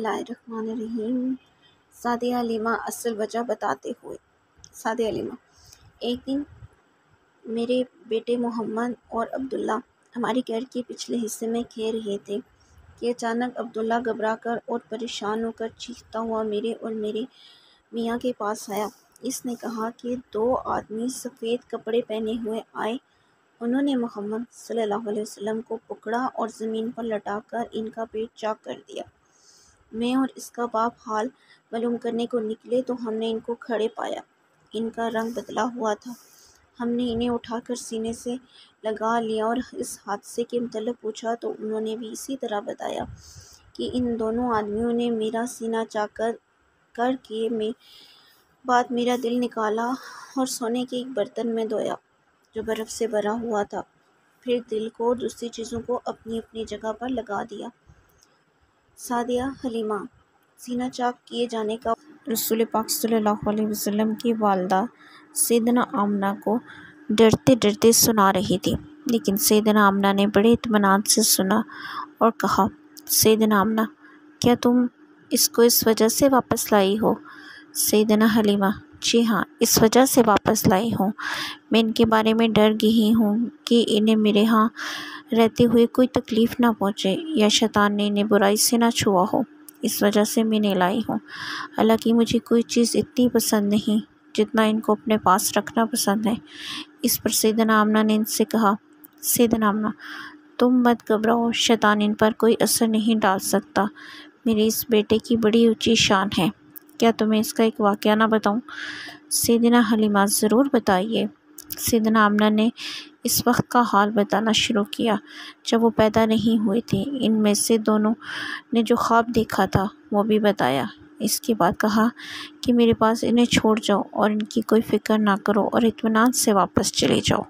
اللہ الرحمن الرحیم۔ سعدیہ حلیمہ اصل وجہ بتاتے ہوئے۔ سعدیہ حلیمہ: ایک دن میرے بیٹے محمد اور عبداللہ ہمارے گھر کے پچھلے حصے میں کھیل رہے تھے کہ اچانک عبداللہ گھبرا کر اور پریشان ہو کر چیختا ہوا میرے اور میرے میاں کے پاس آیا۔ اس نے کہا کہ 2 آدمی سفید کپڑے پہنے ہوئے آئے۔ انہوں نے محمد صلی اللہ علیہ وسلم کو پکڑا اور زمین پر لٹا کر ان کا پیٹ چاک کر دیا۔ میں اور اس کا باپ حال معلوم کرنے کو نکلے تو ہم نے ان کو کھڑے پایا۔ ان کا رنگ بدلا ہوا تھا۔ ہم نے انہیں اٹھا کر سینے سے لگا لیا اور اس حادثے کے متعلق پوچھا تو انہوں نے بھی اسی طرح بتایا کہ ان دونوں آدمیوں نے میرا سینہ چاک کر کے بعد میرا دل نکالا اور سونے کے ایک برتن میں دھویا جو برف سے بھرا ہوا تھا، پھر دل کو اور دوسری چیزوں کو اپنی اپنی جگہ پر لگا دیا۔ سعدیہ حلیمہ: سینہ چاک کیے جانے کا رسول پاک صلی اللہ علیہ وسلم کی والدہ سیدنا آمنہ کو ڈرتے ڈرتے سنا رہی تھی، لیکن سیدنا آمنہ نے بڑے اطمینان سے سنا اور کہا، سیدنا آمنہ، کیا تم اس کو اس وجہ سے واپس لائی ہو؟ سیدنا حلیمہ: جی ہاں، اس وجہ سے واپس لائی ہوں۔ میں ان کے بارے میں ڈر گئی ہوں کہ انہیں میرے ہاں رہتے ہوئے کوئی تکلیف نہ پہنچے یا شیطان نے انہیں برائی سے نہ چھوا ہو، اس وجہ سے میں انہیں لائی ہوں۔ حالانکہ مجھے کوئی چیز اتنی پسند نہیں جتنا ان کو اپنے پاس رکھنا پسند ہے۔ اس پر سیدنا آمنہ نے ان سے کہا، سیدنا آمنہ، تم مت گھبراؤ، شیطان ان پر کوئی اثر نہیں ڈال سکتا۔ میرے اس بیٹے کی بڑی اونچی شان ہے، کیا تمہیں اس کا ایک واقعہ نہ بتاؤں؟ سیدنا حلیمہ: ضرور بتائیے۔ سیدنا آمنہ نے اس وقت کا حال بتانا شروع کیا جب وہ پیدا نہیں ہوئے تھے۔ ان میں سے دونوں نے جو خواب دیکھا تھا وہ بھی بتایا۔ اس کے بعد کہا کہ میرے پاس انہیں چھوڑ جاؤ اور ان کی کوئی فکر نہ کرو اور اطمینان سے واپس چلے جاؤ۔